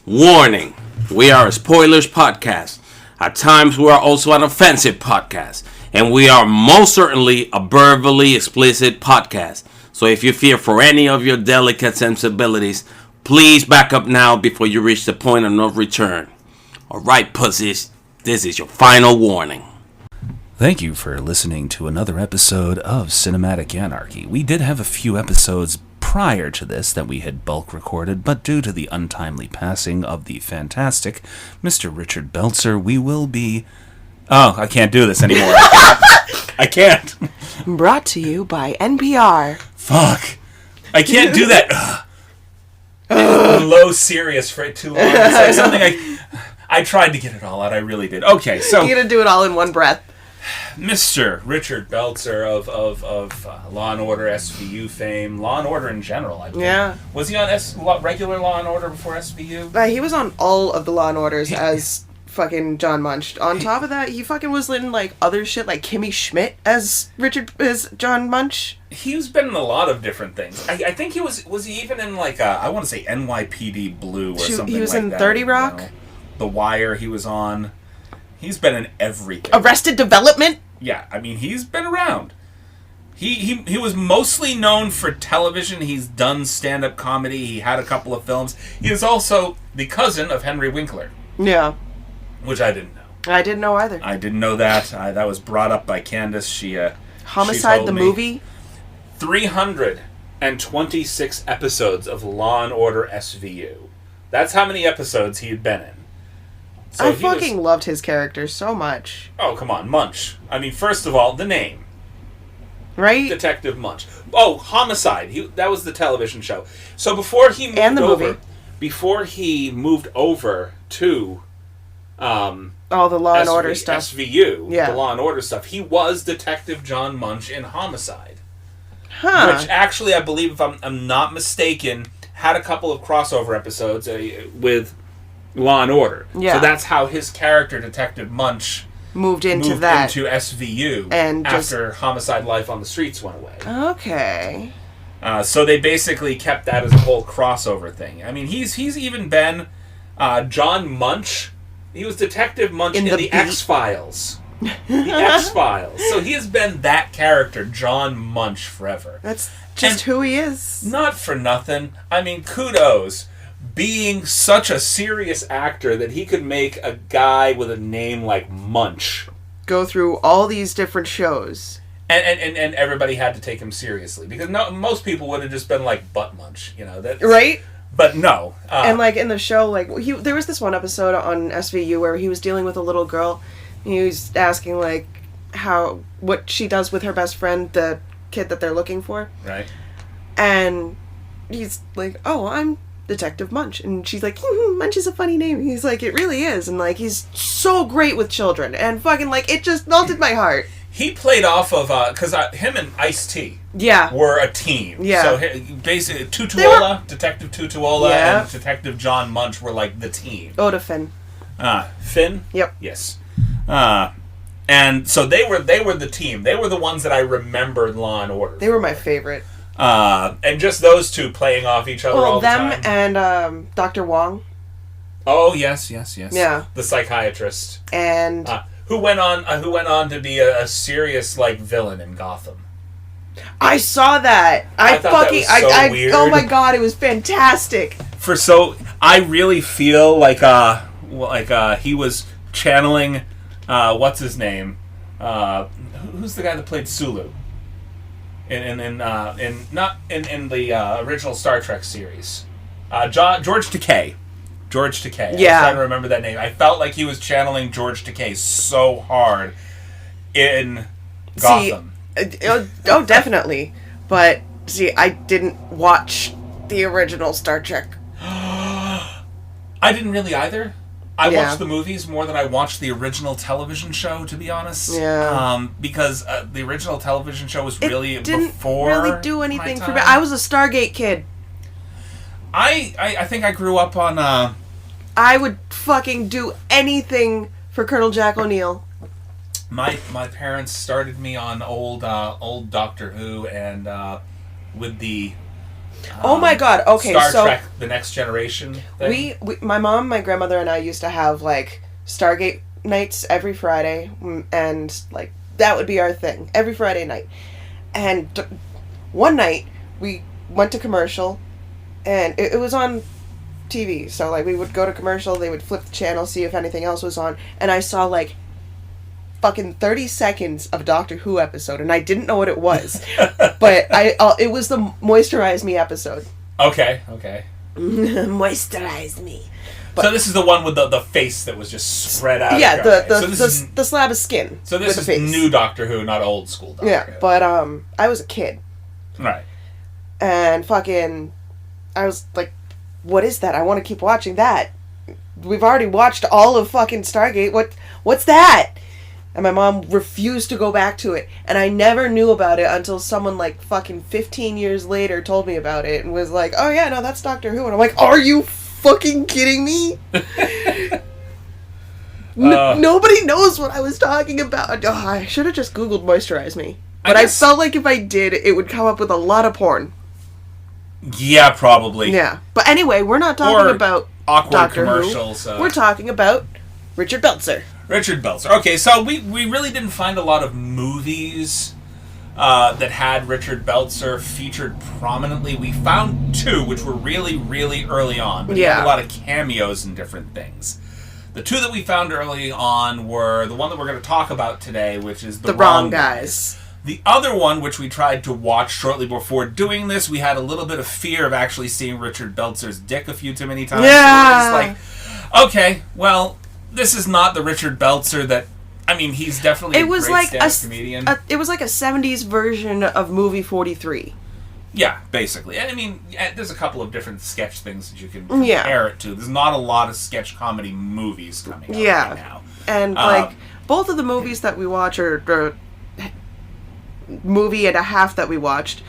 Warning, we are a spoilers podcast. At times we are also an offensive podcast. And we are most certainly a verbally explicit podcast. So if you fear for any of your delicate sensibilities, please back up now before you reach the point of no return. Alright, pussies, this is your final warning. Thank you for listening to another episode of Cinematic Anarchy. We did have a few episodes prior to this that we had bulk recorded, but due to the untimely passing of the fantastic Mr. Richard Beltzer, we will be... Oh, I can't do this anymore. I can't. Brought to you by NPR. Fuck. I can't do that. Low serious for too long. It's like something I tried to get it all out. I really did. Okay, so... You're gonna do it all in one breath. Mr. Richard Beltzer of Law & Order SVU fame, Law & Order in general, I think. Yeah. Was he on regular Law & Order before SVU? He was on all of the Law & Orders as fucking John Munch. On top of that, he fucking was in, like, other shit, like Kimmy Schmidt as John Munch. He's been in a lot of different things. I think he was he even in, like, I want to say NYPD Blue or something like that. He was in 30 Rock? The Wire he was on. He's been in everything. Arrested Development? Yeah, I mean, he's been around. He was mostly known for television. He's done stand-up comedy. He had a couple of films. He is also the cousin of Henry Winkler. Yeah. Which I didn't know. I didn't know either. I didn't know that. That was brought up by Candace. She Homicide the movie? 326 episodes of Law & Order SVU. That's how many episodes he had been in. So I fucking loved his character so much. Oh, come on, Munch. I mean, first of all, the name. Right? Detective Munch. Oh, Homicide. That was the television show. So before he moved movie. Before he moved over to all the Law & Order stuff. SVU, yeah. The Law & Order stuff, he was Detective John Munch in Homicide. Huh. Which actually, I believe, if I'm not mistaken, had a couple of crossover episodes with Law & Order. Yeah. So that's how his character, Detective Munch, moved into SVU and after Homicide Life on the Streets went away. Okay. So they basically kept that as a whole crossover thing. I mean, he's even been John Munch. He was Detective Munch in the X-Files. The X-Files. So he has been that character, John Munch, forever. That's just who he is. Not for nothing. I mean, kudos. Being such a serious actor that he could make a guy with a name like Munch go through all these different shows. And everybody had to take him seriously. Because most people would have just been like, Butt Munch, you know. Right? But no. And like in the show, like there was this one episode on SVU where he was dealing with a little girl. He was asking like what she does with her best friend, the kid that they're looking for. Right. And he's like, "Oh, I'm Detective Munch," and she's like, "Munch is a funny name." He's like, "It really is," and like he's so great with children, and fucking like it just melted my heart. He played off of because him and Ice-T were a team. Yeah. So basically, Detective Tutuola and Detective John Munch were like the team. Oda Finn. Finn? Yep. Yes. And so they were the team. They were the ones that I remembered Law and Order. They were my favorite. And just those two playing off each other all the time. Them and Dr. Wong. Oh yes. Yeah. The psychiatrist. And who went on to be a serious like villain in Gotham. I saw that. I thought that was so weird. Oh my god, it was fantastic. I really feel like he was channeling what's his name? Who's the guy that played Sulu? In the original Star Trek series. George Takei. George Takei. Yeah. I'm trying to remember that name. I felt like he was channeling George Takei so hard in Gotham. Oh, definitely. But, see, I didn't watch the original Star Trek. I didn't really either. I watched the movies more than I watched the original television show, to be honest. Yeah. Because the original television show was really didn't before really do anything for me. I was a Stargate kid. I think I grew up on... I would fucking do anything for Colonel Jack O'Neill. My parents started me on old Doctor Who, and with the Oh my god. Okay, Star so Trek: The Next Generation thing. we my mom, my grandmother, and I used to have like Stargate nights every Friday, and like that would be our thing every Friday night. And one night we went to commercial, and it was on TV. So like we would go to commercial, they would flip the channel, see if anything else was on, and I saw like fucking 30 seconds of a Doctor Who episode, and I didn't know what it was, but it was the Moisturize Me episode. Okay. Moisturize me. But, so this is the one with the face that was just spread out. Yeah, okay. the slab of skin. So this with is new Doctor Who, not old school Doctor Who. Yeah, but I was a kid. Right. And fucking, I was like, what is that? I want to keep watching that. We've already watched all of fucking Stargate. What's that? And my mom refused to go back to it. And I never knew about it until someone like fucking 15 years later told me about it and was like, oh yeah, no, that's Doctor Who. And I'm like, are you fucking kidding me? Nobody knows what I was talking about. Oh, I should have just Googled Moisturize Me. But I felt like if I did, it would come up with a lot of porn. Yeah, probably. Yeah. But anyway, we're not talking about awkward Doctor commercials. Who. We're talking about Richard Beltzer. Richard Beltzer. Okay, so we really didn't find a lot of movies that had Richard Beltzer featured prominently. We found two, which were really, really early on. But he had a lot of cameos in different things. The two that we found early on were the one that we're going to talk about today, which is The Worng Guys. The other one, which we tried to watch shortly before doing this, we had a little bit of fear of actually seeing Richard Beltzer's dick a few too many times. Yeah. So it was like, okay, well, this is not the Richard Beltzer that... I mean, he's definitely a great stand-up comedian. It was like a 70s version of Movie 43. Yeah, basically. I mean, there's a couple of different sketch things that you can compare it to. There's not a lot of sketch comedy movies coming out right now. And, like, both of the movies that we watch are movie and a half that we watched.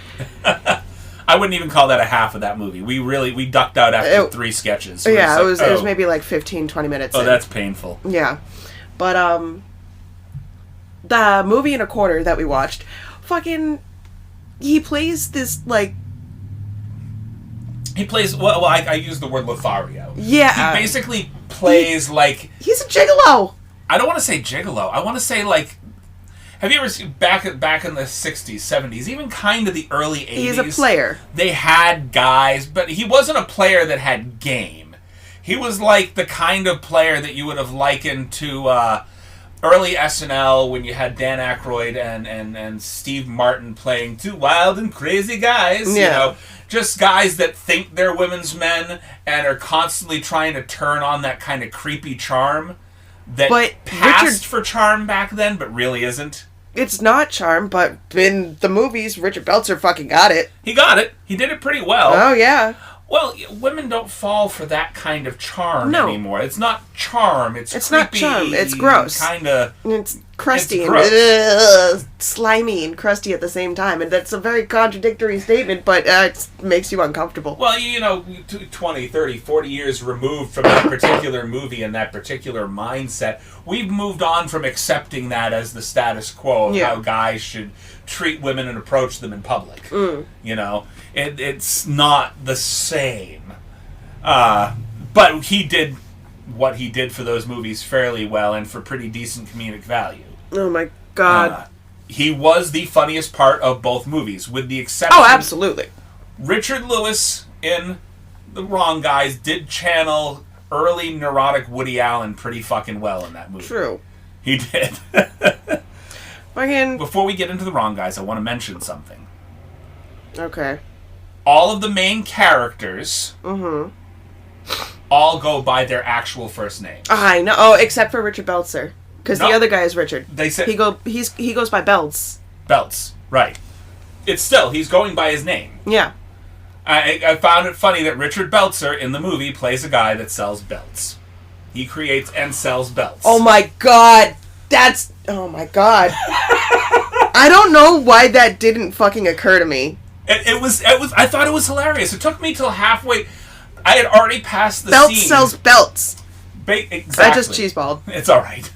I wouldn't even call that a half of that movie. We ducked out after 3 sketches. So yeah, it was maybe like 15, 20 minutes in. That's painful. Yeah. But, the movie and a quarter that we watched, fucking, he plays this, like... He plays, well I use the word Lothario. Yeah. He basically plays like... He's a gigolo! I don't want to say gigolo. I want to say, like... Have you ever seen, back in the 60s, 70s, even kind of the early 80s... He's a player. They had guys, but he wasn't a player that had game. He was like the kind of player that you would have likened to... early SNL when you had Dan Aykroyd and Steve Martin playing two wild and crazy guys, you know, just guys that think they're women's men and are constantly trying to turn on that kind of creepy charm that passed for charm back then, but really isn't. It's not charm, but in the movies, Richard Beltzer fucking got it. He got it. He did it pretty well. Oh, yeah. Well, women don't fall for that kind of charm anymore. It's not charm. It's creepy, not charm. It's gross. Kinda. It's crusty and slimy and crusty at the same time, and that's a very contradictory statement, but it makes you uncomfortable. Well, you know, 20, 30, 40 years removed from that particular movie and that particular mindset, we've moved on from accepting that as the status quo of how guys should treat women and approach them in public. You know, it's not the same. But he did what he did for those movies fairly well and for pretty decent comedic value. Oh my god. He was the funniest part of both movies, with the exception... Oh, absolutely. Richard Lewis in The Worng Guys did channel early neurotic Woody Allen pretty fucking well in that movie. True. He did. Before we get into The Worng Guys, I want to mention something. Okay. All of the main characters all go by their actual first names. I know. Oh, except for Richard Beltzer. Because the other guy is Richard. They said he goes by Belts. Belts, right. It's still, he's going by his name. Yeah. I found it funny that Richard Beltzer in the movie plays a guy that sells belts. He creates and sells belts. Oh my god. Oh my god. I don't know why that didn't fucking occur to me. It was. I thought it was hilarious. It took me till halfway. I had already passed the Belts scene. sells belts. Exactly. I just cheeseballed. It's all right.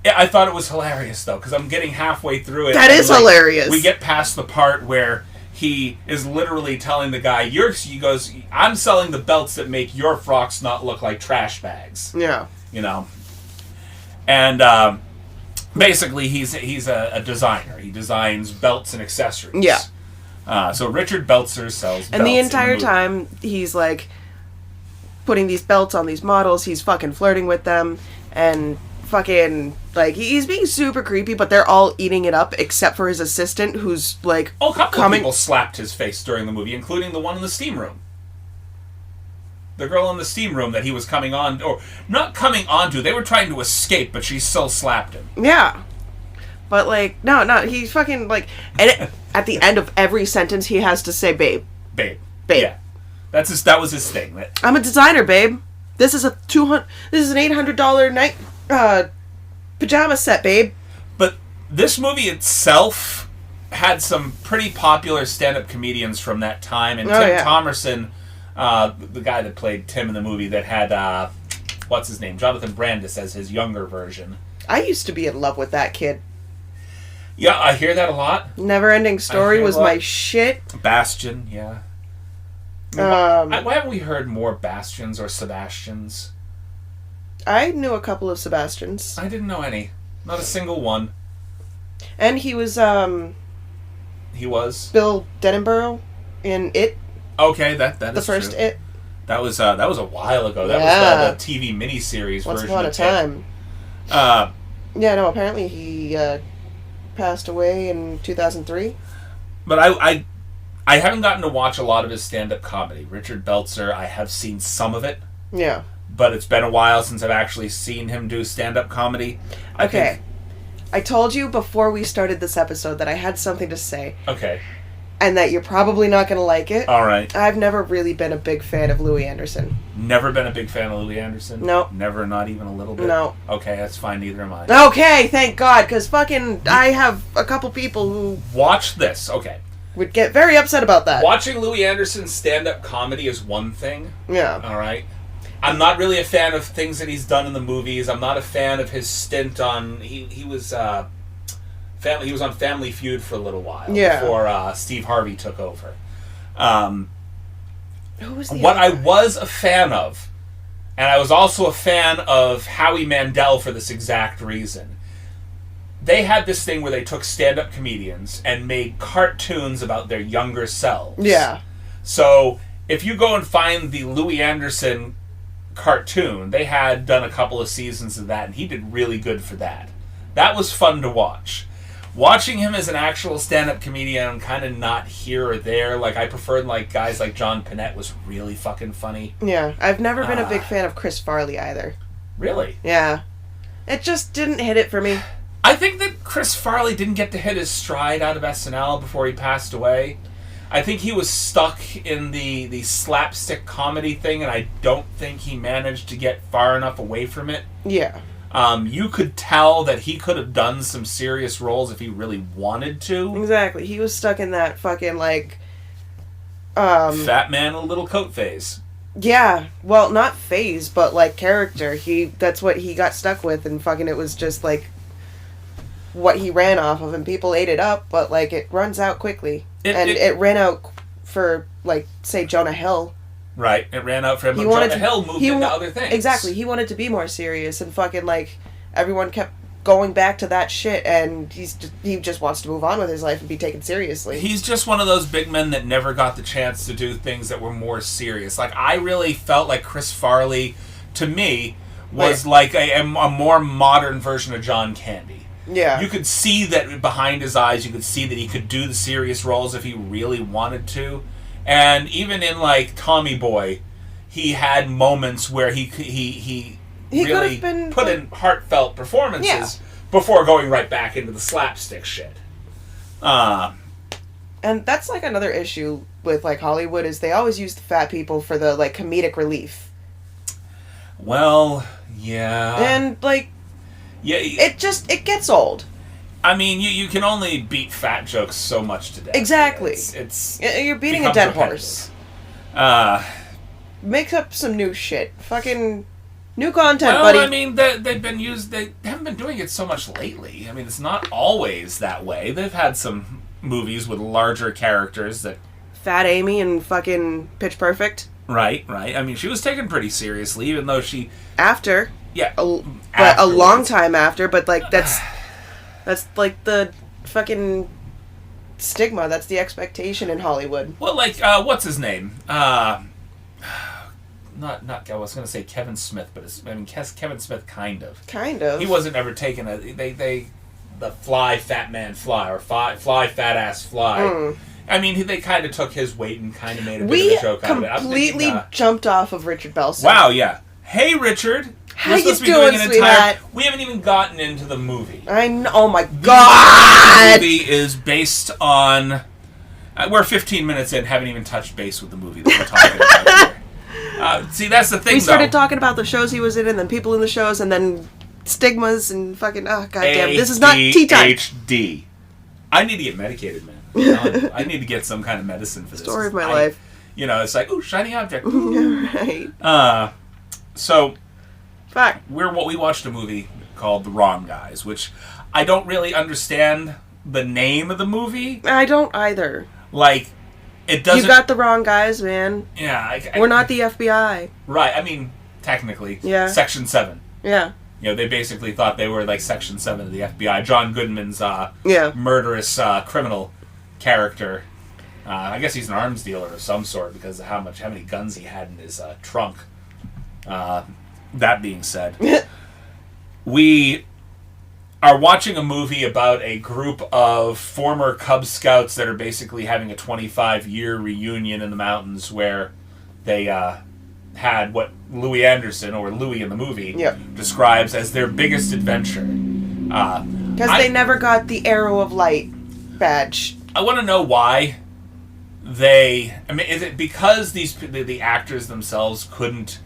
Yeah, I thought it was hilarious though, because I'm getting halfway through it. That is hilarious. We get past the part where he is literally telling the guy, he goes, I'm selling the belts that make your frocks not look like trash bags. Yeah. You know? And basically, he's a designer. He designs belts and accessories. Yeah. So Richard Beltzer sells belts. And the entire time, he's like putting these belts on these models. He's fucking flirting with them. And fucking, like, he's being super creepy, but they're all eating it up except for his assistant, who's like, a couple of people slapped his face during the movie, including the one in the steam room. The girl in the steam room that he was coming on, or not coming onto, they were trying to escape, but she still slapped him. Yeah. But, like, no, he's fucking, like, and at the end of every sentence, he has to say, babe. Babe. Babe. Yeah. That was his thing. I'm a designer, babe. This is an $800 night pajama set, babe. But this movie itself had some pretty popular stand-up comedians from that time, and Tim Thomerson, the guy that played Tim in the movie, that had what's his name, Jonathan Brandis as his younger version. I used to be in love with that kid. Yeah, I hear that a lot. Never-ending Story was my shit. Bastion, yeah. Why haven't we heard more Bastions or Sebastians? I knew a couple of Sebastians. I didn't know any. Not a single one. And he was, He was? Bill Denenborough in It. Okay, that is the first true. It. That was a while ago. That was the TV miniseries Once version upon of a time. Yeah, no, apparently he passed away in 2003. But I haven't gotten to watch a lot of his stand-up comedy. Richard Beltzer, I have seen some of it. Yeah. But it's been a while since I've actually seen him do stand-up comedy. I told you before we started this episode that I had something to say. Okay. And that you're probably not going to like it. All right. I've never really been a big fan of Louis Anderson. Never been a big fan of Louis Anderson? No. Never, not even a little bit? No. Okay, that's fine. Neither am I. Okay, thank God, because fucking I have a couple people who... Watch this. Okay. Would get very upset about that. Watching Louis Anderson's stand-up comedy is one thing. Yeah. All right. I'm not really a fan of things that he's done in the movies. I'm not a fan of his stint on... He was on Family Feud for a little while. Yeah. Before Steve Harvey took over. Who was the what other I guy? was a fan of, and I was also a fan of Howie Mandel for this exact reason. They had this thing where they took stand-up comedians and made cartoons about their younger selves. Yeah. So, if you go and find the Louis Anderson cartoon, they had done a couple of seasons of that, and he did really good for that. That was fun to watch. Watching him as an actual stand-up comedian, I'm kind of not here or there. Like, I preferred, like, guys like John Panette was really fucking funny. Yeah. I've never been a big fan of Chris Farley either. Really? Yeah. It just didn't hit it for me. I think that Chris Farley didn't get to hit his stride out of SNL before he passed away. I think he was stuck in the slapstick comedy thing, and I don't think he managed to get far enough away from it. Yeah. You could tell that he could have done some serious roles if he really wanted to. Exactly. He was stuck in that fucking, like... Fat man in a little coat phase. Yeah. Well, not phase, but, like, character. That's what he got stuck with, and fucking it was just, like... what he ran off of, and people ate it up, but, like, it runs out quickly. It ran out for, like, say, Jonah Hill. Right, it ran out for him, but Jonah Hill moved into other things. Exactly, he wanted to be more serious, and fucking, like, everyone kept going back to that shit, and he just wants to move on with his life and be taken seriously. He's just one of those big men that never got the chance to do things that were more serious. Like, I really felt like Chris Farley, to me, was like a more modern version of John Candy. Yeah. You could see that behind his eyes, you could see that he could do the serious roles if he really wanted to. And even in, like, Tommy Boy, he had moments where he really put in heartfelt performances before going right back into the slapstick shit. And that's, like, another issue with, like, Hollywood, is they always use the fat people for the, like, comedic relief. Well, yeah. And, like... yeah, it gets old. I mean, you can only beat fat jokes so much today. Exactly. You're beating a dead horse. Make up some new shit. Fucking new content, buddy. Well, I mean, they haven't been doing it so much lately. I mean, it's not always that way. They've had some movies with larger characters that... Fat Amy and fucking Pitch Perfect. Right. I mean, she was taken pretty seriously, even though she... After. Yeah. But a long time after, but, like, that's like, the fucking stigma. That's the expectation in Hollywood. Well, like, what's his name? Not I was going to say Kevin Smith, but Kevin Smith kind of. Kind of. He wasn't ever taken the fly, fat man fly, or fly, fat ass fly. I mean, they kind of took his weight and kind of made a bit of a joke out of it. We completely jumped off of Richard Beltzer. Wow, yeah. Hey, Richard. How you doing, sweetheart? We haven't even gotten into the movie. I know. Oh, my God. The movie is based on... we're 15 minutes in, haven't even touched base with the movie that we're talking about here. See, that's the thing, We started talking about the shows he was in, and then people in the shows, and then stigmas, and fucking... Oh, goddamn. This is not tea time. ADHD. I need to get medicated, man. I need to get some kind of medicine for this. Story of my life. You know, it's like, ooh, shiny object. Right. So... Fuck. We watched a movie called The Worng Guys, which I don't really understand the name of the movie. I don't either. Like, it doesn't... You got the wrong guys, man. Yeah. We're not the FBI. Right, I mean, technically. Yeah. Section 7. Yeah. You know, they basically thought they were like Section 7 of the FBI. John Goodman's murderous criminal character. I guess he's an arms dealer of some sort because of how many guns he had in his trunk. That being said, we are watching a movie about a group of former Cub Scouts that are basically having a 25-year reunion in the mountains where they had what Louis Anderson, or Louis in the movie, describes as their biggest adventure. Because they never got the Arrow of Light badge. I want to know why they... I mean, is it because the actors themselves couldn't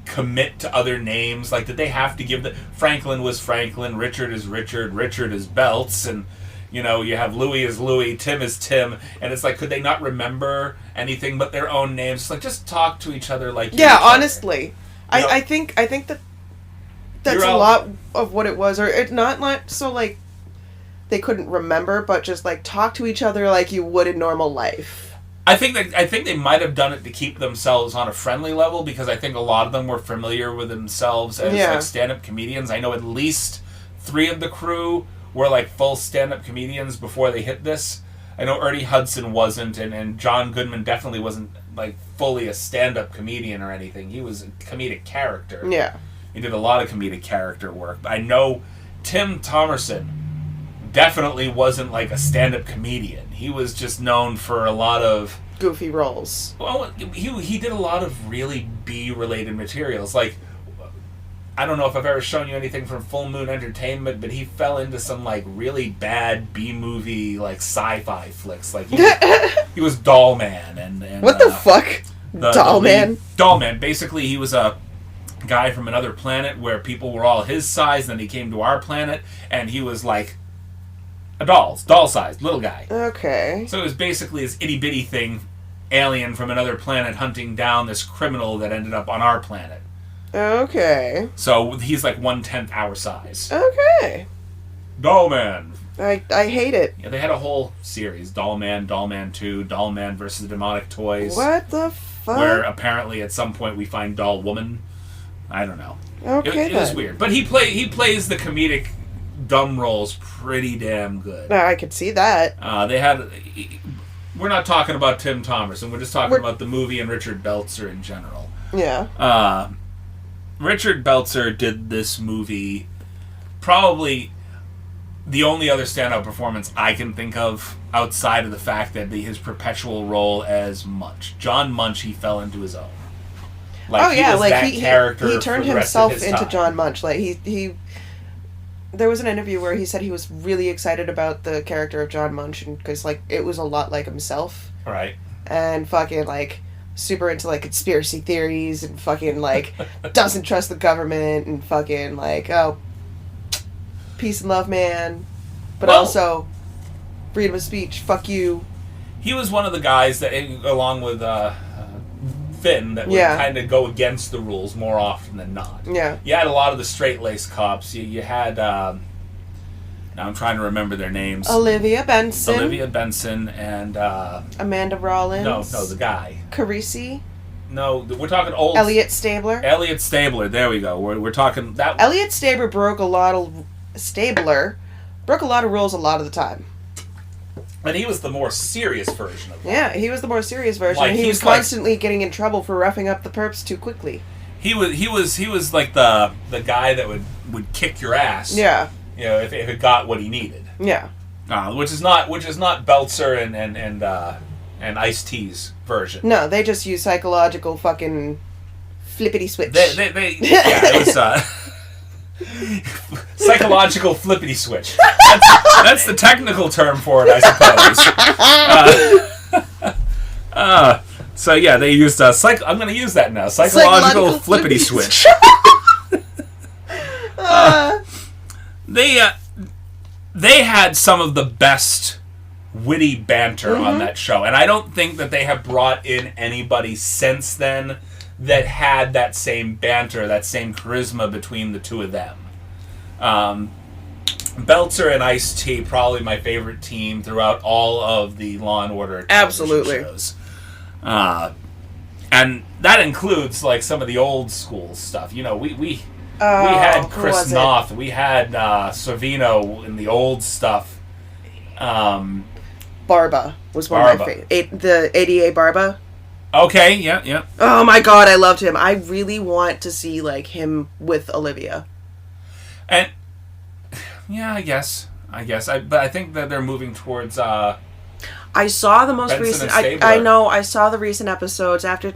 commit to other names? Like, did they have to give Franklin was Franklin, Richard is Richard, Richard is Beltz, and you know, you have Louis is Louis, Tim is Tim, and it's like, could they not remember anything but their own names? It's like, just talk to each other like honestly, I think that's a lot of what it was, or it's not so like they couldn't remember, but just like talk to each other like you would in normal life. I think they might have done it to keep themselves on a friendly level, because I think a lot of them were familiar with themselves as like stand-up comedians. I know at least 3 of the crew were like full stand-up comedians before they hit this. I know Ernie Hudson wasn't, and John Goodman definitely wasn't like fully a stand-up comedian or anything. He was a comedic character. Yeah. He did a lot of comedic character work. I know Tim Thomerson definitely wasn't like a stand-up comedian. He was just known for a lot of goofy roles. Well, he did a lot of really B-related materials. Like, I don't know if I've ever shown you anything from Full Moon Entertainment, but he fell into some like really bad B-movie like sci-fi flicks. Like he was Doll Man and what the fuck? Doll Man? Doll Man. Basically, he was a guy from another planet where people were all his size. Then he came to our planet, and he was like a doll-sized little guy. Okay. So it was basically this itty-bitty thing, alien from another planet hunting down this criminal that ended up on our planet. Okay. So he's like 1/10 our size. Okay. Doll Man. I hate it. Yeah, they had a whole series: Doll Man, Doll Man 2, Doll Man versus the Demonic Toys. What the fuck? Where apparently at some point we find Doll Woman. I don't know. Okay, it was weird, but he plays the comedic dumb roles pretty damn good. I could see that. We're not talking about Tim Thomerson. We're just talking about the movie and Richard Beltzer in general. Yeah. Richard Beltzer did this movie, probably the only other stand-up performance I can think of outside of the fact that his perpetual role as Munch. John Munch, he fell into his own. Like, he turned himself into John Munch. Like he there was an interview where he said he was really excited about the character of John Munch because like it was a lot like himself. Right. And fucking like super into like conspiracy theories and fucking like doesn't trust the government and fucking like peace and love man, but also freedom of speech. Fuck you. He was one of the guys that, along with Finn, that would kind of go against the rules more often than not. Yeah. You had a lot of the straight-laced cops. You had Now I'm trying to remember their names. Olivia Benson. And Amanda Rollins. No, the guy. Carisi. No, we're talking old. Elliot Stabler. There we go. We're talking that. Elliot Stabler broke a lot of rules a lot of the time. And he was the more serious version of that. Yeah, he was the more serious version. Like, he was constantly getting in trouble for roughing up the perps too quickly. He was like the guy that would kick your ass. Yeah. You know, if it got what he needed. Yeah. Which is not Beltzer and Ice-T's version. No, they just use psychological fucking flippity switch. It was psychological flippity switch. That's the technical term for it, I suppose. So yeah, they used I'm going to use that now. Psychological flippity switch. They had some of the best witty banter on that show, and I don't think that they have brought in anybody since then that had that same banter, that same charisma between the two of them. Beltzer and Ice-T, probably my favorite team throughout all of the Law and Order television shows. And that includes like some of the old school stuff. You know, we had Chris Noth, we had Sorvino in the old stuff. Barba was one of my favorite. The ADA Barba. Okay, yeah. Oh my god, I loved him. I really want to see like him with Olivia. And yeah, I guess. But I think that they're moving towards. I saw the most recent. I know. I saw the recent episodes after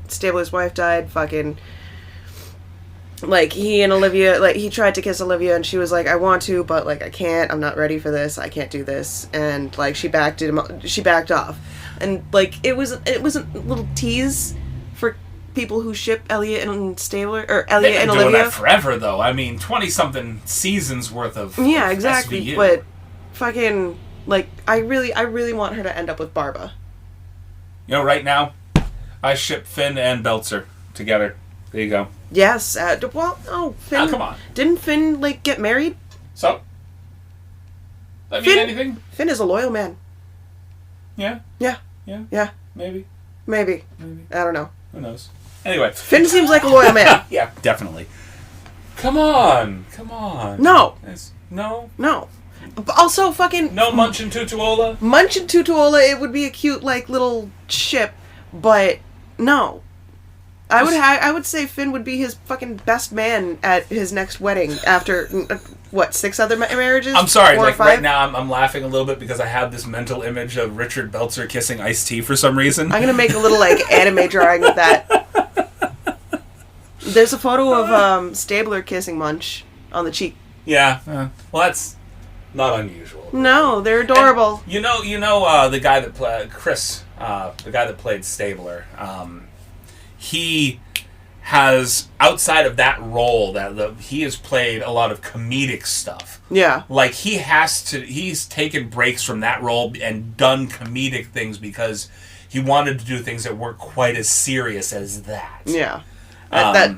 Stabler's wife died. Fucking. Like he and Olivia, like he tried to kiss Olivia, and she was like, "I want to, but like I can't. I'm not ready for this. I can't do this." And like she backed off, and like it was a little tease for people who ship Elliot and Stabler or Elliot and Olivia. They've been doing that forever, though. I mean, 20-something seasons worth of exactly. SVU. But fucking like I really want her to end up with Barba. You know, right now, I ship Finn and Beltzer together. There you go. Yes. Finn. Oh, come on. Didn't Finn like get married? So. That mean anything? Finn is a loyal man. Yeah. Yeah. Maybe. I don't know. Who knows? Anyway. Finn seems like a loyal man. Yeah, definitely. Come on. No. No. Also, fucking... No Munch and Tutuola? Munch and Tutuola, it would be a cute, like, little ship, but no. I would say Finn would be his fucking best man at his next wedding after, 6 other marriages? I'm sorry, 4 or like 5? right now I'm laughing a little bit because I have this mental image of Richard Beltzer kissing Ice-T for some reason. I'm gonna make a little, like, anime drawing of that. There's a photo of Stabler kissing Munch on the cheek. Yeah. Well, that's not unusual. No, they're adorable. And you know the guy that played Chris, the guy that played Stabler. He has, outside of that role, he has played a lot of comedic stuff. Yeah. Like he's taken breaks from that role and done comedic things because he wanted to do things that weren't quite as serious as that. Yeah. That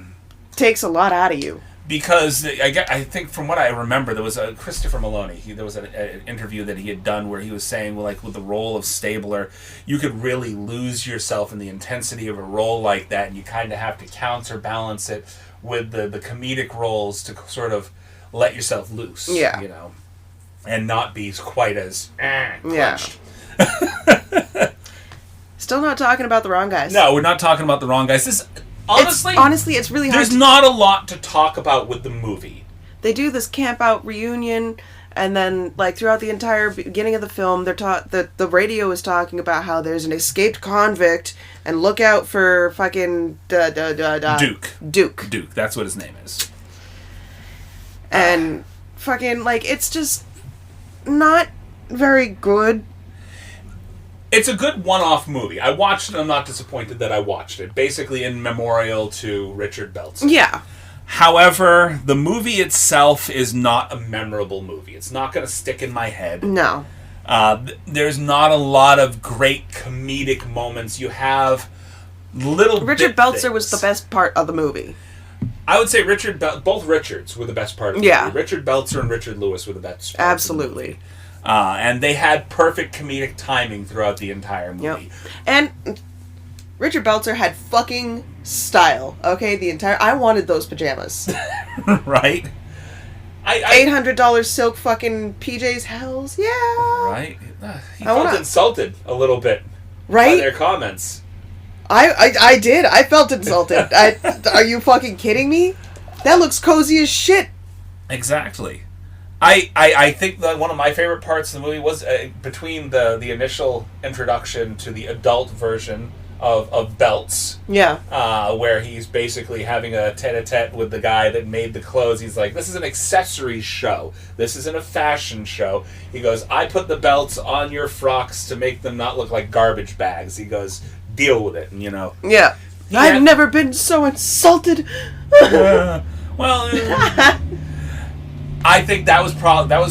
takes a lot out of you. Because I think from what I remember, there was a Christopher Maloney. There was an interview that he had done where he was saying, well, like with the role of Stabler, you could really lose yourself in the intensity of a role like that, and you kind of have to counterbalance it with the comedic roles to sort of let yourself loose. Yeah. You know, and not be quite as clenched. Still not talking about the Wrong Guys. No, we're not talking about the Wrong Guys. Honestly, it's really hard. There's not a lot to talk about with the movie. They do this camp out reunion, and then like throughout the entire beginning of the film, they're the radio is talking about how there's an escaped convict, and look out for fucking Duke. Duke. That's what his name is. And fucking like it's just not very good. It's a good one-off movie. I watched it, I'm not disappointed that I watched it. Basically in memorial to Richard Beltzer. Yeah. However, the movie itself is not a memorable movie. It's not going to stick in my head. No. There's not a lot of great comedic moments. You have little Richard Beltzer was the best part of the movie. I would say both Richards were the best part of the movie. Richard Beltzer and Richard Lewis were the best part Absolutely. of the movie. And they had perfect comedic timing throughout the entire movie. Yep. And Richard Beltzer had fucking style, okay? I wanted those pajamas. Right? $800 silk fucking PJs, hells, yeah. Right? He felt insulted a little bit by their comments. I did. I felt insulted. Are you fucking kidding me? That looks cozy as shit. Exactly. I think that one of my favorite parts of the movie was between the initial introduction to the adult version of Belts. Yeah. Where he's basically having a tete-a-tete with the guy that made the clothes. He's like, this is an accessories show. This isn't a fashion show. He goes, I put the belts on your frocks to make them not look like garbage bags. He goes, deal with it, and Yeah. I've never been so insulted. I think that was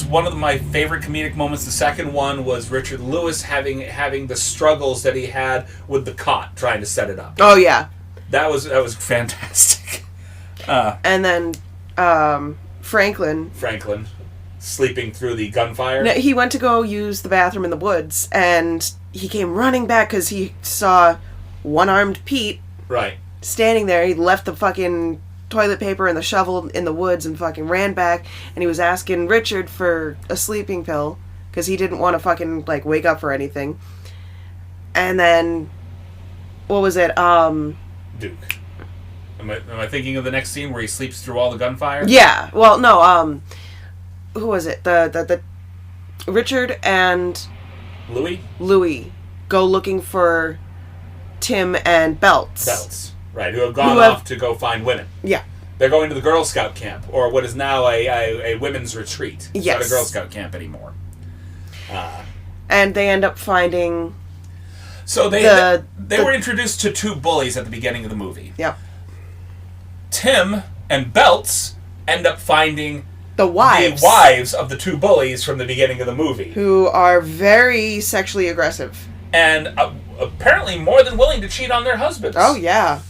one of my favorite comedic moments. The second one was Richard Lewis having the struggles that he had with the cot trying to set it up. Oh yeah. That was fantastic. And then Franklin sleeping through the gunfire. No, he went to go use the bathroom in the woods, and he came running back because he saw one-armed Pete standing there. He left the fucking toilet paper and the shovel in the woods and fucking ran back, and he was asking Richard for a sleeping pill because he didn't want to fucking like wake up or anything. And then what was it? Duke. Am I thinking of the next scene where he sleeps through all the gunfire? Yeah. Well, no. Who was it? The Richard and Louis go looking for Tim and Belts. Right, who have gone off to go find women. Yeah. They're going to the Girl Scout camp, or what is now a women's retreat. It's not a Girl Scout camp anymore. And they end up finding... So they were introduced to two bullies at the beginning of the movie. Yep. Tim and Belts end up finding... The wives of the two bullies from the beginning of the movie. Who are very sexually aggressive. And apparently more than willing to cheat on their husbands. Oh, yeah.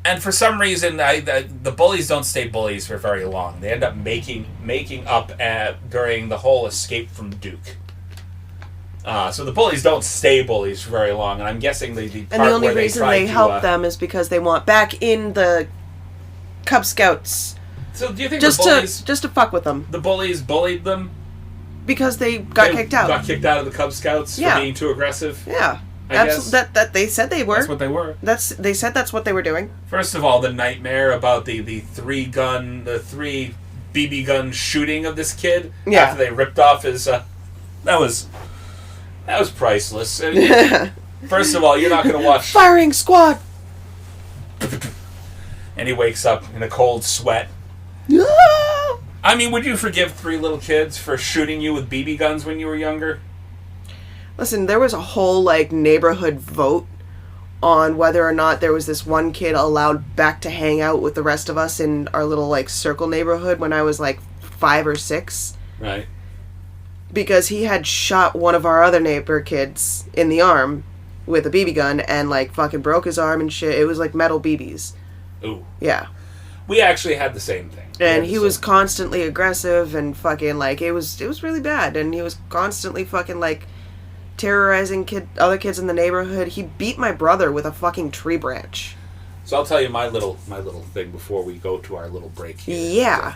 And for some reason, the bullies don't stay bullies for very long. They end up making up during the whole escape from Duke. So the bullies don't stay bullies for very long. And I'm guessing the part and the only where reason they help them is because they want back in the Cub Scouts. So do you think just to fuck with them? The bullies bullied them because they got kicked out. Got kicked out of the Cub Scouts for being too aggressive. Yeah, absolutely. That they said they were. That's what they were. They said that's what they were doing. First of all, the nightmare about the three BB gun shooting of this kid after they ripped off his that was priceless. First of all, you're not going to watch Firing Squad. And he wakes up in a cold sweat. I mean, would you forgive three little kids for shooting you with BB guns when you were younger? Listen, there was a whole, neighborhood vote on whether or not there was this one kid allowed back to hang out with the rest of us in our little, circle neighborhood when I was, 5 or 6. Right. Because he had shot one of our other neighbor kids in the arm with a BB gun and, fucking broke his arm and shit. It was, metal BBs. Ooh. Yeah. We actually had the same thing. And he was constantly aggressive and fucking, it was really bad. And he was constantly fucking, terrorizing other kids in the neighborhood. He beat my brother with a fucking tree branch. So I'll tell you my little thing before we go to our little break here. Yeah.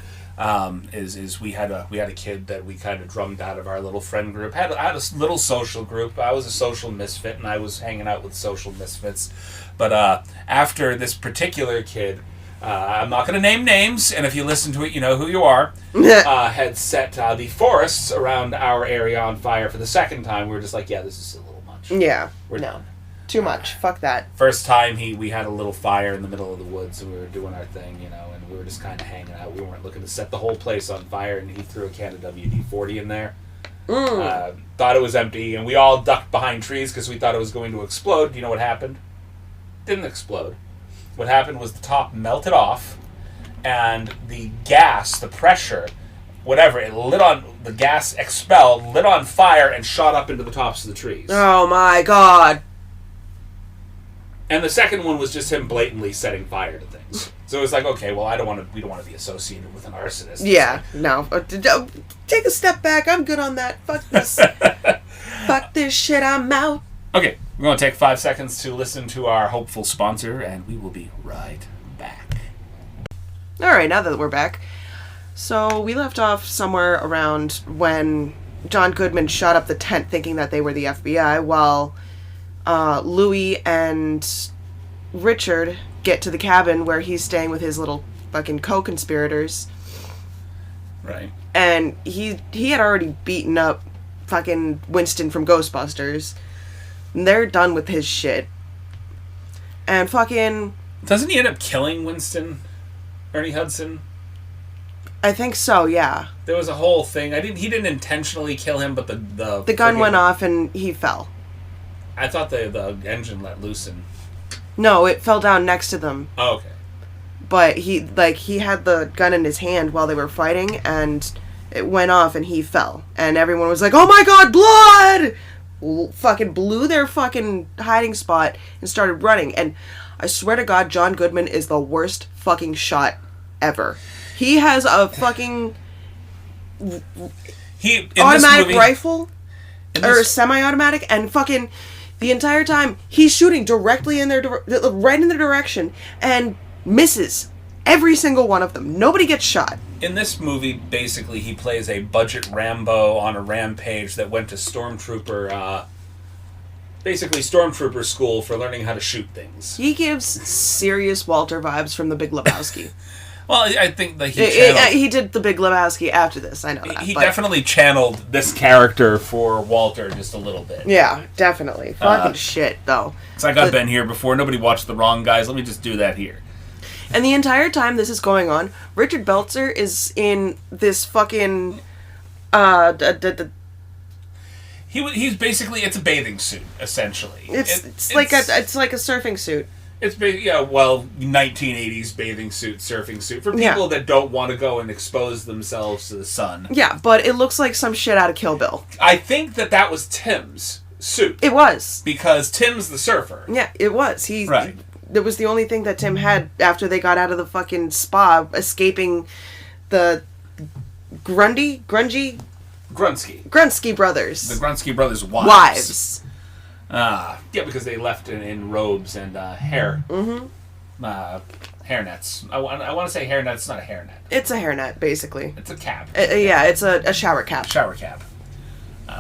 Is we had a kid that we kind of drummed out of our little friend group. I had a little social group. I was a social misfit, and I was hanging out with social misfits. But after this particular kid, I'm not going to name names, and if you listen to it, you know who you are, had set the forests around our area on fire for the second time. We were just like, yeah, this is a little much. Yeah. No. Too much. Fuck that. First time we had a little fire in the middle of the woods, and we were doing our thing, and we were just kind of hanging out. We weren't looking to set the whole place on fire, and he threw a can of WD-40 in there. Thought it was empty, and we all ducked behind trees because we thought it was going to explode. Do you know what happened? Didn't explode. What happened was the top melted off, and the gas, the pressure, whatever, it lit on, the gas expelled, lit on fire, and shot up into the tops of the trees. Oh my god. And the second one was just him blatantly setting fire to things. So it's like, okay, well, we don't want to be associated with an arsonist. Yeah, no. Take a step back. I'm good on that. Fuck this. Fuck this shit. I'm out. Okay, we're going to take 5 seconds to listen to our hopeful sponsor, and we will be right back. All right, now that we're back. So we left off somewhere around when John Goodman shot up the tent thinking that they were the FBI, while Louis and Richard get to the cabin where he's staying with his little fucking co-conspirators. Right. And he had already beaten up fucking Winston from Ghostbusters. And they're done with his shit. And fucking... Doesn't he end up killing Winston? Ernie Hudson? I think so, yeah. There was a whole thing. He didn't intentionally kill him, but the gun went off and he fell. I thought the engine let loose and... No, it fell down next to them. Oh, okay. But he had the gun in his hand while they were fighting, and it went off and he fell. And everyone was like, oh my god, blood! Fucking blew their fucking hiding spot and started running. And I swear to God, John Goodman is the worst fucking shot ever. He has a fucking automatic rifle, or semi-automatic, and fucking the entire time he's shooting directly in right in their direction, and misses every single one of them. Nobody gets shot. In this movie, basically, he plays a budget Rambo on a rampage that went to Stormtrooper school for learning how to shoot things. He gives serious Walter vibes from The Big Lebowski. Well, I think that he did The Big Lebowski after this, I know that. He definitely channeled this character for Walter just a little bit. Yeah, definitely. Fucking shit, though. It's like, I've been here before, nobody watched The Wrong Guys, let me just do that here. And the entire time this is going on, Richard Beltzer is in this fucking... He's basically, it's a bathing suit, essentially. It's like a surfing suit. It's 1980s bathing suit, surfing suit for people that don't want to go and expose themselves to the sun. Yeah, but it looks like some shit out of Kill Bill. I think that was Tim's suit. It was. Because Tim's the surfer. Yeah, it was. Right. It was the only thing that Tim had after they got out of the fucking spa, escaping the Grunsky brothers. The Grunsky brothers' wives. Yeah, because they left in robes and hair. Mm-hmm. Hairnets. I want to say hairnet. It's not a hairnet. It's a hairnet, basically. It's a cap. Yeah, it's a shower cap. Shower cap.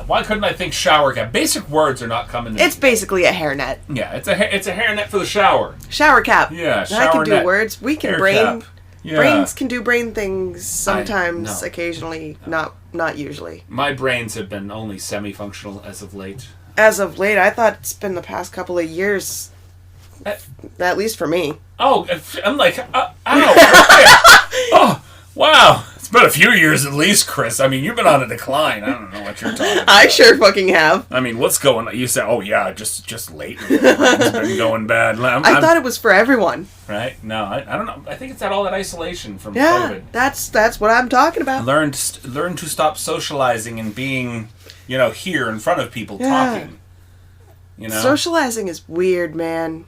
Why couldn't I think shower cap? Basic words are not coming. It's basically a hairnet. Yeah, it's a hairnet for the shower. Shower cap. Yeah, shower I can do net. words. We can Hair brain. cap. Yeah. Brains can do brain things sometimes, occasionally, not usually. My brains have been only semi-functional as of late. As of late, I thought it's been the past couple of years. At least for me. Oh, I'm like, ow. Oh, wow. It's been a few years at least, Chris. I mean, you've been on a decline. I don't know what you're talking about. I sure fucking have. I mean, what's going on? You say, oh, yeah, just lately. It's been going bad. I thought it was for everyone. Right? No, I don't know. I think it's all that isolation from COVID. That's what I'm talking about. Learn to stop socializing and being, here in front of people talking. Socializing is weird, man.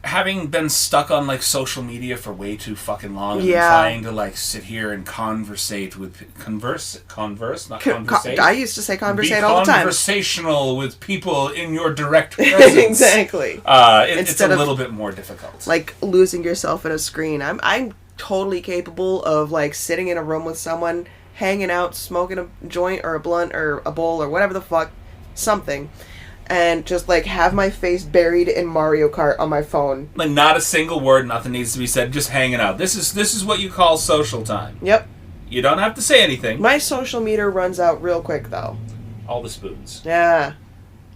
Having been stuck on social media for way too fucking long and trying to sit here and converse, not conversate. I used to say conversate all the time. Conversational with people in your direct presence. Exactly. It's a little bit more difficult. Like losing yourself in a screen. I'm totally capable of sitting in a room with someone, hanging out, smoking a joint or a blunt or a bowl or whatever the fuck, something. And just have my face buried in Mario Kart on my phone. Not a single word, nothing needs to be said, just hanging out. This is what you call social time. Yep. You don't have to say anything. My social meter runs out real quick, though. All the spoons. Yeah.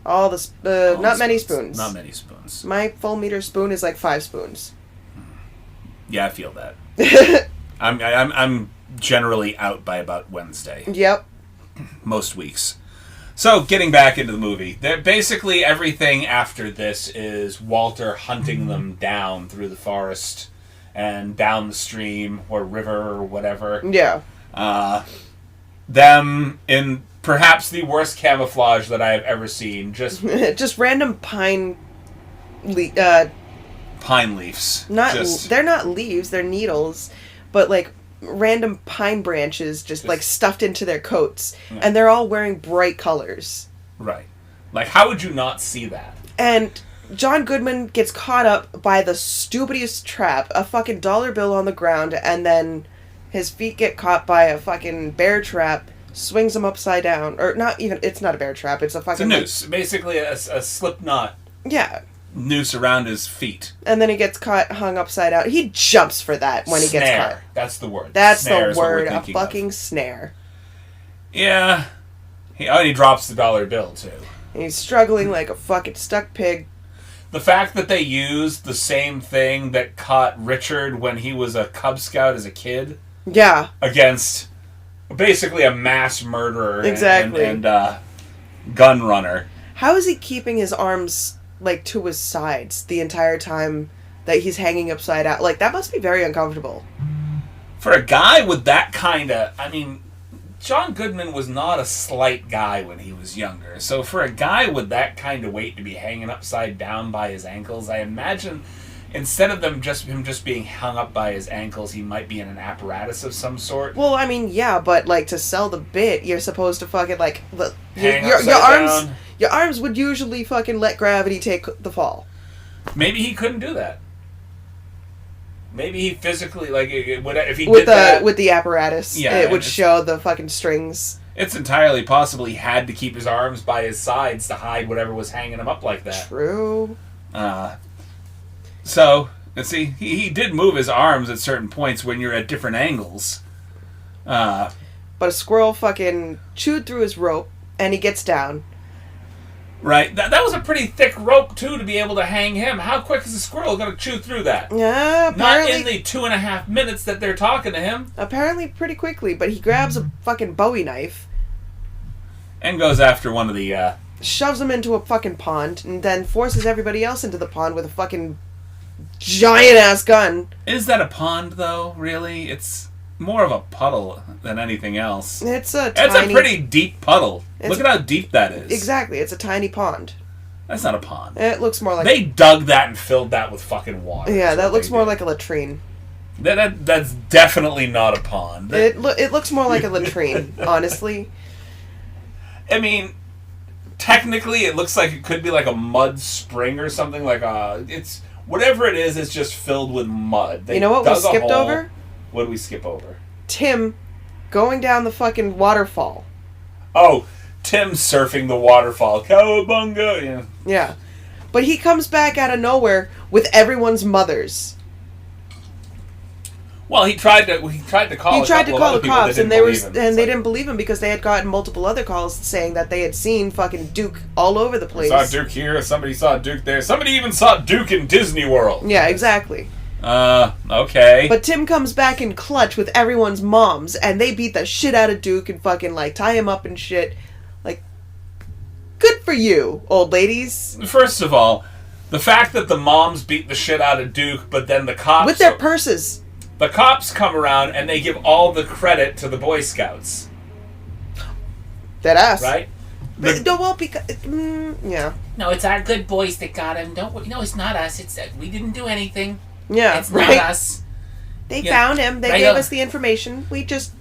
Not many spoons. Not many spoons. My full meter spoon is 5 spoons. Yeah, I feel that. I'm generally out by about Wednesday. Yep. Most weeks. So, getting back into the movie, basically everything after this is Walter hunting them down through the forest and down the stream or river or whatever. Yeah. Them in perhaps the worst camouflage that I have ever seen. Just just random pine pine leaves. They're not leaves, they're needles, but like random pine branches just like stuffed into their coats, and they're all wearing bright colors. Right. Like, how would you not see that? And John Goodman gets caught up by the stupidest trap, a fucking dollar bill on the ground, and then his feet get caught by a fucking bear trap, swings him upside down. Or not even, it's not a bear trap, it's a fucking... It's a noose. Basically a slip knot. Yeah. Noose around his feet. And then he gets caught, hung upside down. He jumps for that when he gets caught. That's the word. That's snare the word, a fucking snare. Yeah. He drops the dollar bill, too. And he's struggling like a fucking stuck pig. The fact that they used the same thing that caught Richard when he was a Cub Scout as a kid. Yeah. Against basically a mass murderer. Exactly. And gun runner. How is he keeping his arms, like, to his sides the entire time that he's hanging upside down? Like, that must be very uncomfortable. For a guy with that kind of... I mean, John Goodman was not a slight guy when he was younger. So for a guy with that kind of weight to be hanging upside down by his ankles, I imagine instead of him just being hung up by his ankles, he might be in an apparatus of some sort. Well, I mean, yeah, but, like, to sell the bit, you're supposed to fucking, like... Your arms would usually fucking let gravity take the fall. Maybe he couldn't do that. Maybe he physically, like, if he with did that... With the apparatus, it would show the fucking strings. It's entirely possible he had to keep his arms by his sides to hide whatever was hanging him up like that. True. So, let's see, he did move his arms at certain points when you're at different angles. But a squirrel fucking chewed through his rope, and he gets down. Right. That was a pretty thick rope, too, to be able to hang him. How quick is a squirrel going to chew through that? Yeah, apparently... Not in the 2.5 minutes that they're talking to him. Apparently pretty quickly, but he grabs a fucking Bowie knife. And goes after one of the, shoves him into a fucking pond, and then forces everybody else into the pond with a fucking giant-ass gun. Is that a pond, though, really? It's more of a puddle than anything else. It's a pretty deep puddle. Look at how deep that is. Exactly, it's a tiny pond. That's not a pond. It looks more like... They dug that and filled that with fucking water. Yeah, that looks more like a latrine. That's definitely not a pond. It looks more like a latrine, honestly. I mean, technically it looks like it could be like a mud spring or something. It's... Whatever it is, it's just filled with mud. You know what we skipped over? What did we skip over? Tim going down the fucking waterfall. Oh, Tim surfing the waterfall. Cowabunga! Yeah. Yeah. But he comes back out of nowhere with everyone's mothers. Well, he tried to call the cops, and they didn't believe him because they had gotten multiple other calls saying that they had seen fucking Duke all over the place. Saw Duke here, somebody saw Duke there, somebody even saw Duke in Disney World. Yeah, exactly. Okay. But Tim comes back in clutch with everyone's moms, and they beat the shit out of Duke and fucking, like, tie him up and shit. Like, good for you, old ladies. First of all, the fact that the moms beat the shit out of Duke, but then the cops... With their purses. The cops come around, and they give all the credit to the Boy Scouts. Deadass. Right? Yeah. No, it's our good boys that got him. No, it's not us. We didn't do anything. Yeah, it's not us. They found him. They gave us the information. We just...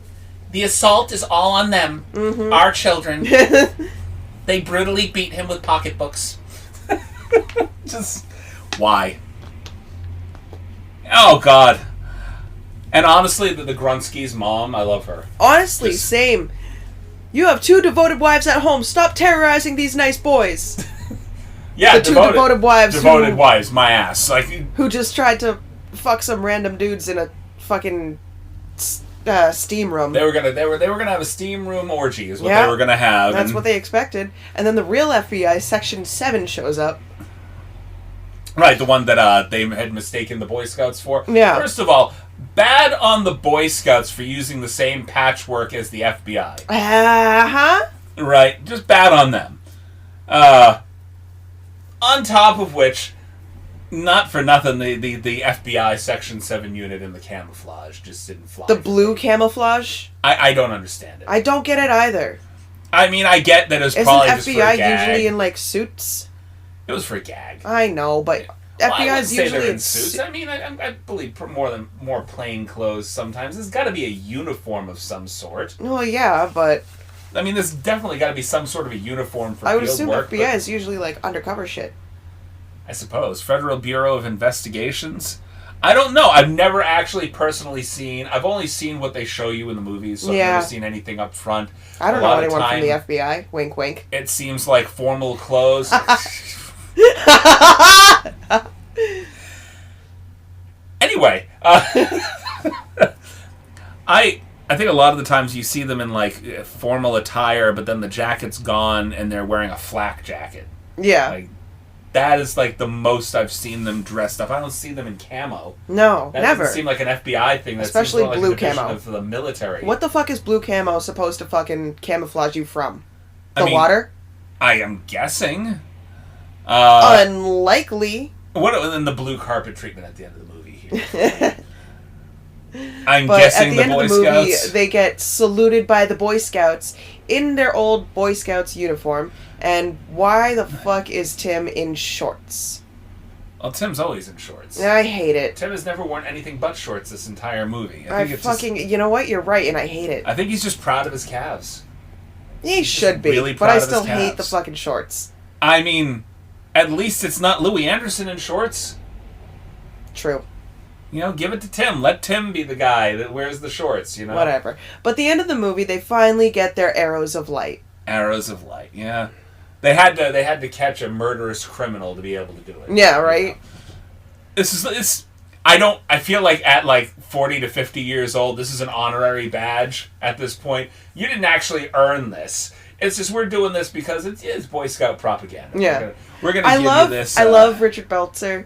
The assault is all on them. Mm-hmm. Our children. They brutally beat him with pocketbooks. Just... Why? Oh, God. And honestly, the Grunski's mom, I love her. Honestly, same. You have 2 devoted wives at home. Stop terrorizing these nice boys. Yeah, the 2 devoted wives. Devoted wives, my ass. Like, who just tried to fuck some random dudes in a fucking steam room. They were gonna have a steam room orgy, is what they were gonna have. That's what they expected. And then the real FBI, Section 7, shows up. Right, the one that they had mistaken the Boy Scouts for. Yeah. First of all, bad on the Boy Scouts for using the same patchwork as the FBI. Uh-huh. Right, just bad on them. On top of which, not for nothing, the FBI Section 7 unit in the camouflage just didn't fly. The blue camouflage? I don't understand it. I don't get it either. I mean, I get that it was probably just for a gag. Isn't FBI usually in, like, suits? It was for a gag. I know, but Well, I FBI wouldn't is say usually they're in in suits. I mean, I believe more plain clothes sometimes. There's got to be a uniform of some sort. Well, yeah, but I mean, there's definitely got to be some sort of a uniform for I would field assume work. FBI is usually like undercover shit. I suppose. Federal Bureau of Investigations. I don't know. I've never actually personally seen. I've only seen what they show you in the movies, so I've never seen anything up front. I don't know anyone from the FBI. Wink, wink. It seems like formal clothes. Anyway, I think a lot of the times you see them in like formal attire, but then the jacket's gone and they're wearing a flak jacket. Yeah. Like, that is like the most I've seen them dressed up. I don't see them in camo. No, that never. Doesn't seem like an FBI thing. That Especially seems more blue like a division camo of the military. What the fuck is blue camo supposed to fucking camouflage you from? The I mean, water? I am guessing. Unlikely. What in the blue carpet treatment at the end of the movie here? I'm But guessing at the the end Boy of the movie, Scouts. they get saluted by the Boy Scouts in their old Boy Scouts uniform. And why the fuck is Tim in shorts? Well, Tim's always in shorts. I hate it. Tim has never worn anything but shorts this entire movie. You know what? You're right, and I hate it. I think he's just proud of his calves. He should be, really but proud I of his still hate the calves. fucking shorts. I mean, at least it's not Louis Anderson in shorts. True. You know, give it to Tim. Let Tim be the guy that wears the shorts, you know? Whatever. But the end of the movie, they finally get their arrows of light. Arrows of light, yeah. They had to catch a murderous criminal to be able to do it. Yeah, right? You know? I feel like at like 40 to 50 years old, this is an honorary badge at this point. You didn't actually earn this. It's just we're doing this because it's Boy Scout propaganda. Yeah. We're gonna give you this. I love Richard Beltzer.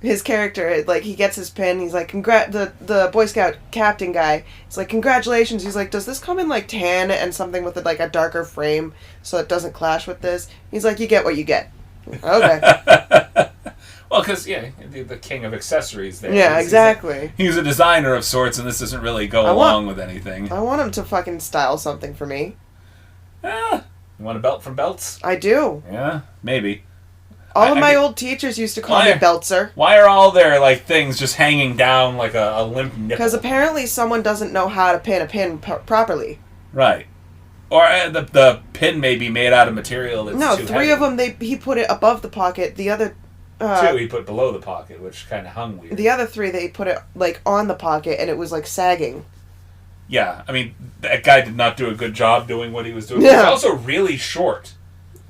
His character, like, he gets his pin, he's like, the Boy Scout captain guy, he's like, congratulations, he's like, does this come in, like, tan and something with, like, a darker frame so it doesn't clash with this? He's like, you get what you get. Okay. Well, because, yeah, the king of accessories there. Yeah, exactly. He's a designer of sorts, and this doesn't really go along with anything. I want him to fucking style something for me. You want a belt from Belts? I do. Yeah, maybe. All of my old teachers used to call me Beltzer. Why are all their like things just hanging down like a limp nipple? Because apparently someone doesn't know how to pin a pin properly. Right. Or the pin may be made out of material that's too three heavy. of them, he put it above the pocket. The other... two he put below the pocket, which kind of hung weird. The other three, they put it, like, on the pocket, and it was, like, sagging. Yeah, I mean, that guy did not do a good job doing what he was doing. Yeah. He was also really short.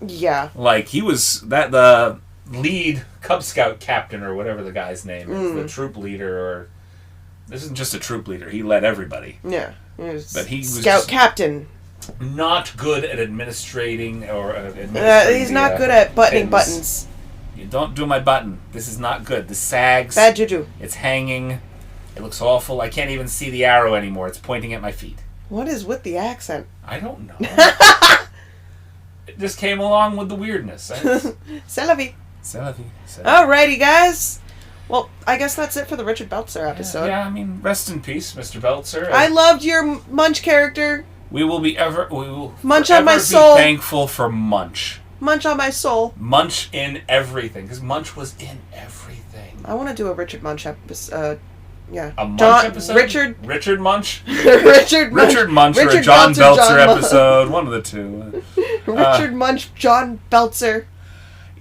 Yeah. Like, he was the lead Cub Scout captain, or whatever the guy's name is, the troop leader, or... This isn't just a troop leader, he led everybody. Yeah. But he was Scout captain. Not good at administrating, or... He's not good at buttoning buttons. You don't do my button. This is not good. This sags. Bad juju. It's hanging. It looks awful. I can't even see the arrow anymore. It's pointing at my feet. What is with the accent? I don't know. It just came along with the weirdness. C'est la vie. C'est la vie. Alrighty, guys. Well, I guess that's it for the Richard Beltzer episode. Yeah, I mean, rest in peace, Mr. Beltzer. I loved your Munch character. We will Munch forever on my be soul. thankful for Munch. Munch on my soul. Munch in everything, because Munch was in everything. I want to do a Richard Munch episode. Yeah. A Munch episode? Richard Munch? Richard Munch or a John Beltzer episode. One of the two. Richard Munch, John Beltzer.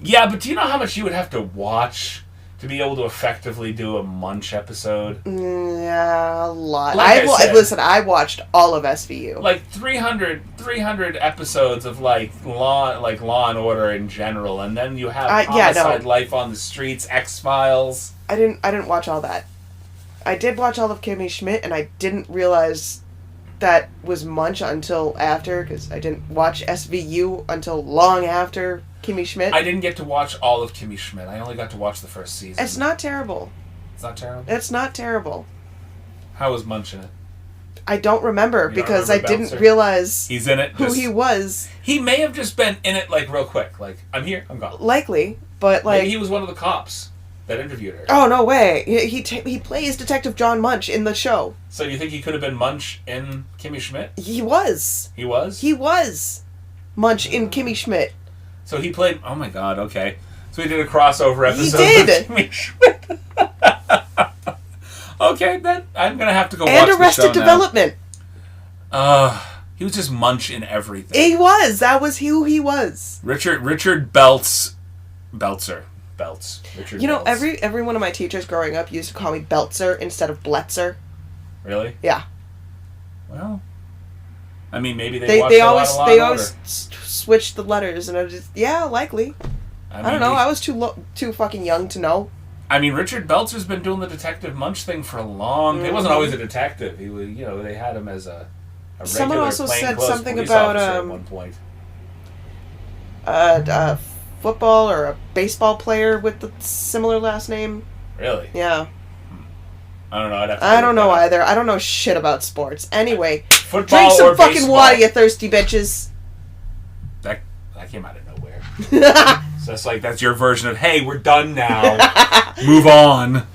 Yeah, but do you know how much you would have to watch to be able to effectively do a Munch episode? Yeah, a lot. Like I said, listen, I watched all of SVU. Like 300 episodes of like Law and Order in general, and then you have Homicide, Life on the Streets, X-Files. I didn't watch all that. I did watch all of Kimmy Schmidt, and I didn't realize that was Munch until after, because I didn't watch SVU until long after Kimmy Schmidt. I didn't get to watch all of Kimmy Schmidt. I only got to watch the first season. It's not terrible. It's not terrible? It's not terrible. How was Munch in it? I don't remember, because I didn't Beltzer? realize he's in it. who he was. He may have just been in it like real quick. Like, I'm here, I'm gone. Likely, but like... Maybe he was one of the cops that interviewed her. Oh, no way. He plays Detective John Munch in the show. So you think he could have been Munch in Kimmy Schmidt? He was. He was? He was Munch in Kimmy Schmidt. So he played... Oh my god, okay. So we did a crossover episode. He did. With Jimmy Schmidt. Okay, then I'm gonna have to go watch And the show Arrested Development. He was just Munch in everything. He was. That was who he was. Richard Beltzer. Richard You know, Beltz. every one of my teachers growing up used to call me Beltzer instead of Blitzer. Really? Yeah. Well, I mean, maybe They watched a lot always of Law they and always Order. switched the letters, and I just likely. I don't know. I was too fucking young to know. I mean, Richard Beltzer's been doing the Detective Munch thing for a long. He wasn't always a detective. He was, they had him as a regular Someone also said plainclothes something police about officer at one point. Football or a baseball player with the similar last name. Really? Yeah. I don't know. I don't know either. I don't know shit about sports. Anyway, Football drink some or fucking baseball? water, you thirsty bitches. That came out of nowhere. So that's your version of, hey, we're done now. Move on.